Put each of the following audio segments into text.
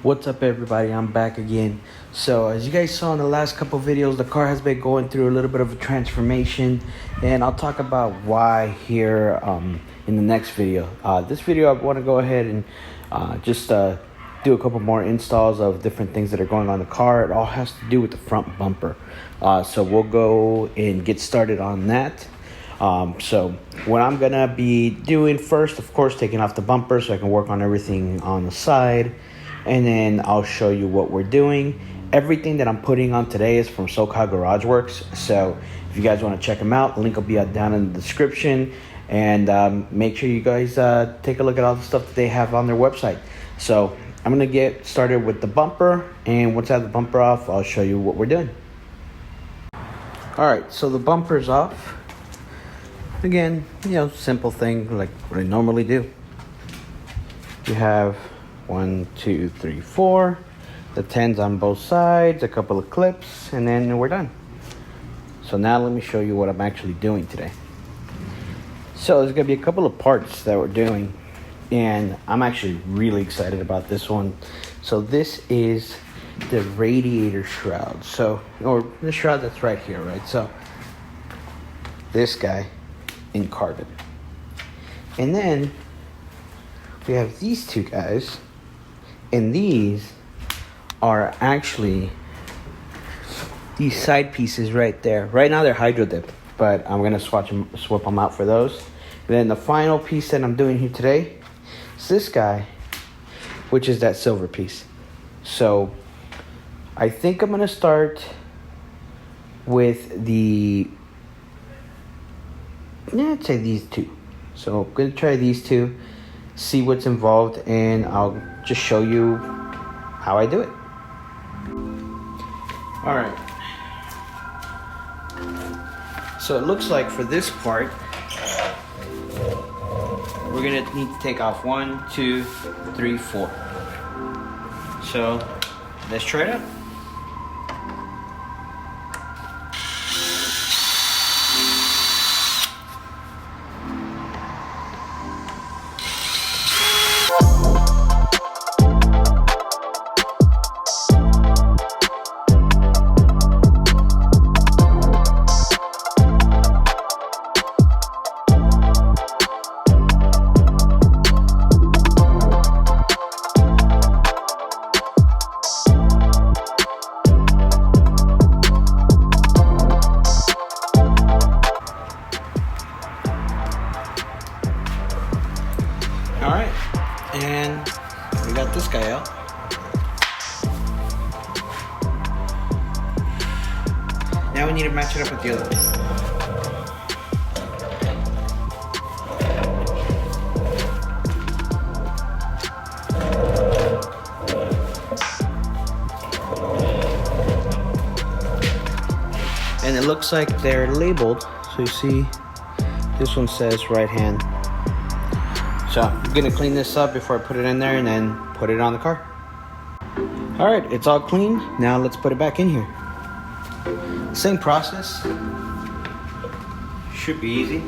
What's up, everybody? I'm back again. So as you guys saw in the last couple videos, the car has been going through a little bit of a transformation, and I'll talk about why here in the next video. This video I want to go ahead and just do a couple more installs of different things that are going on in the car. It all has to do with the front bumper. So we'll go and get started on that. So what I'm gonna be doing first, of course, taking off the bumper so I can work on everything on the side, and then I'll show you what we're doing. Everything that I'm putting on today is from SoCal Garage Works, so if you guys want to check them out, the link will be down in the description, and make sure you guys take a look at all the stuff that they have on their website. So I'm gonna get started with the bumper, and once I have the bumper off, I'll show you what we're doing. Alright, so the bumper's off. Again, simple thing like what I normally do. You have 1, 2, 3, 4, the 10s on both sides, a couple of clips, and then we're done. So now let me show you what I'm actually doing today. So there's gonna be a couple of parts that we're doing, and I'm actually really excited about this one. So this is the radiator shroud, or the shroud that's right here, right? So this guy in carbon, and then we have these two guys, and these are actually these side pieces right there. Right now they're hydro dipped, but I'm gonna swap them out for those. And then the final piece that I'm doing here today is this guy, which is that silver piece. So I think I'm gonna start with I'd say these two. So I'm gonna try these two, see what's involved, and I'll just show you how I do it. All right. So it looks like for this part, we're gonna need to take off 1, 2, 3, 4. So let's try it out. Alright, and we got this guy out. Now we need to match it up with the other one. And it looks like they're labeled, so you see this one says right hand. So I'm gonna clean this up before I put it in there and then put it on the car. All right, it's all clean. Now let's put it back in here. Same process. Should be easy.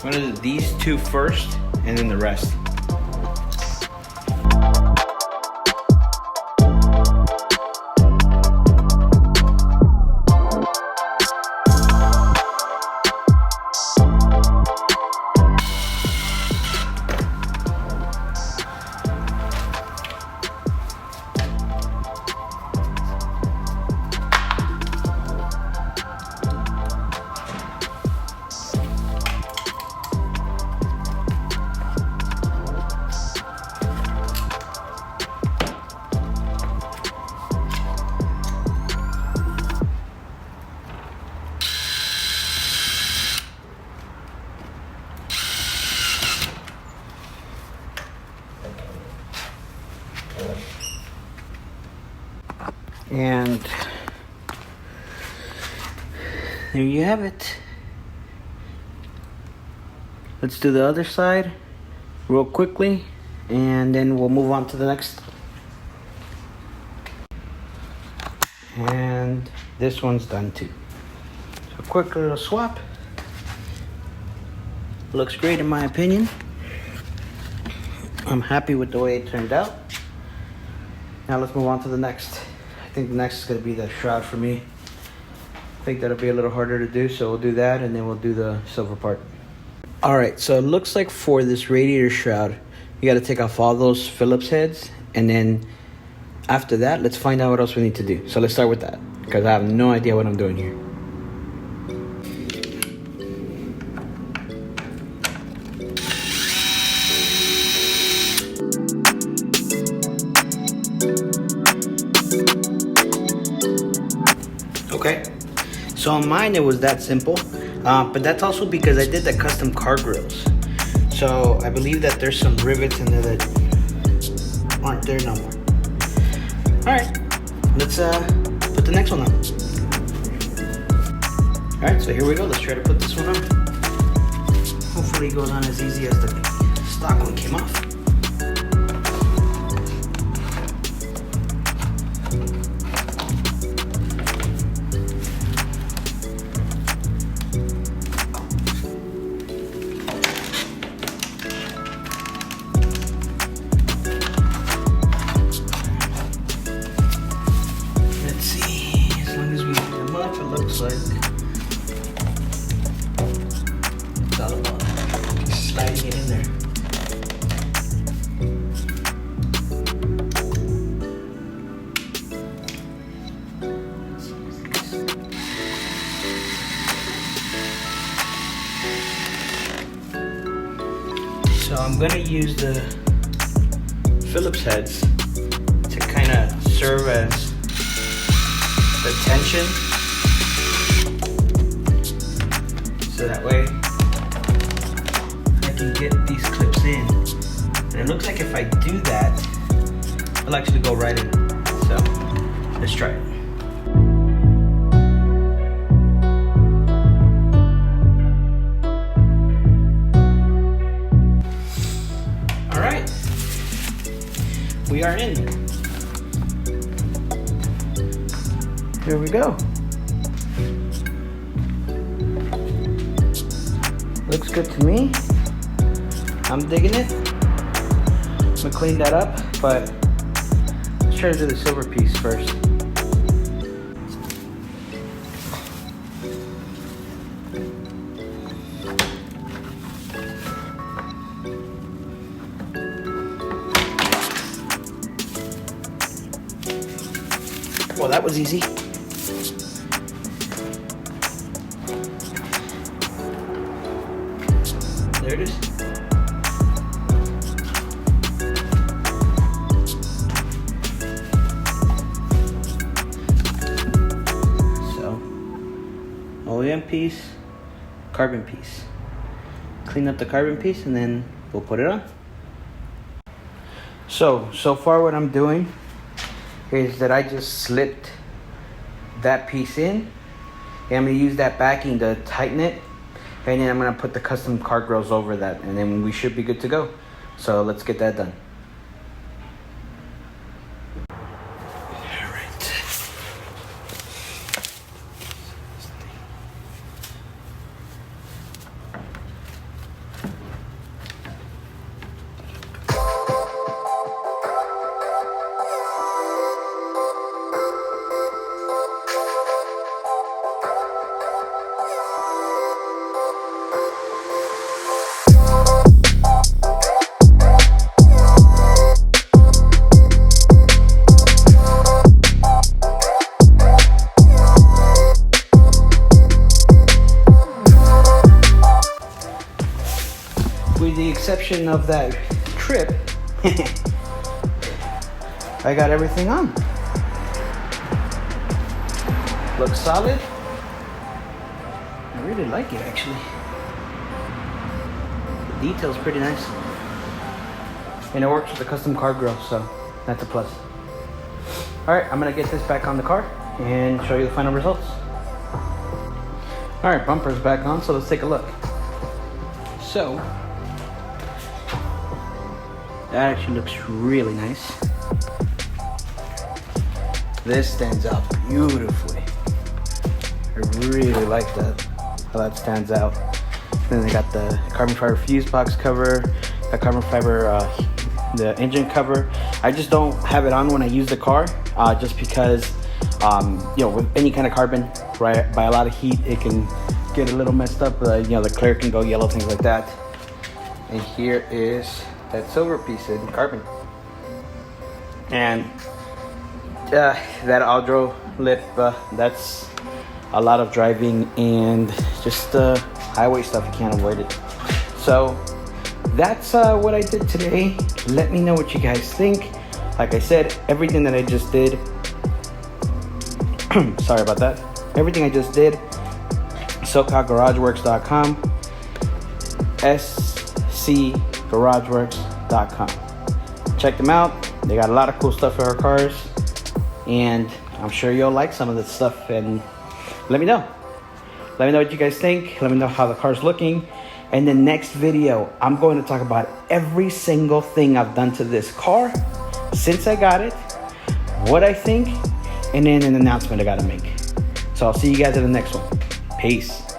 I'm gonna do these two first, and then the rest. And there you have it. let's do the other side real quickly, and then we'll move on to the next. And this one's done too. So quick little swap. Looks great in my opinion. I'm happy with the way it turned out. Now let's move on to the next. I think the next is going to be the shroud for me. I think that'll be a little harder to do, so we'll do that and then we'll do the silver part. Alright, so it looks like for this radiator shroud, you got to take off all those Phillips heads, and then after that, let's find out what else we need to do. So let's start with that, because I have no idea what I'm doing here. Okay, so on mine it was that simple, but that's also because I did the custom car grills. So I believe that there's some rivets in there that aren't there no more. Alright, let's put the next one on. Alright, so here we go. Let's try to put this one on. Hopefully it goes on as easy as the stock one came off. Like it's all about sliding it in there. So I'm gonna use the Phillips heads to kind of serve as the tension. So that way I can get these clips in. And it looks like if I do that, it'll actually go right in. So let's try it. All right, we are in. Here we go. Looks good to me. I'm digging it. I'm gonna clean that up, but let's try to do the silver piece first. Well, that was easy. There it is. So, OEM piece, carbon piece. Clean up the carbon piece and then we'll put it on. So far what I'm doing is that I just slipped that piece in. And I'm gonna use that backing to tighten it. And then I'm gonna put the custom car grills over that, and then we should be good to go. So let's get that done. All right. With the exception of that trip, I got everything on. Looks solid. I really like it actually. The detail's pretty nice. And it works with the custom car grill, so that's a plus. Alright, I'm gonna get this back on the car and show you the final results. Alright, bumper's back on, so let's take a look. So that actually looks really nice. This stands out beautifully. I really like that, how that stands out. Then they got the carbon fiber fuse box cover, the carbon fiber the engine cover. I just don't have it on when I use the car, just because you know, with any kind of carbon, right, by a lot of heat, it can get a little messed up. You know, the clear can go yellow, things like that. And here is that silver piece in carbon, and that Aldro lip, that's a lot of driving and just highway stuff, you can't avoid it. So that's what I did today. Let me know what you guys think. Like I said, everything that I just did sorry about that, everything I just did, SoCalGarageworks.com, scgarageworks.com. Check them out. They got a lot of cool stuff for our cars, and I'm sure you'll like some of this stuff. And let me know what you guys think. Let me know how the car's looking. And the next video, I'm going to talk about every single thing I've done to this car since I got it, what I think, and then an announcement I got to make. So I'll see you guys in the next one. Peace.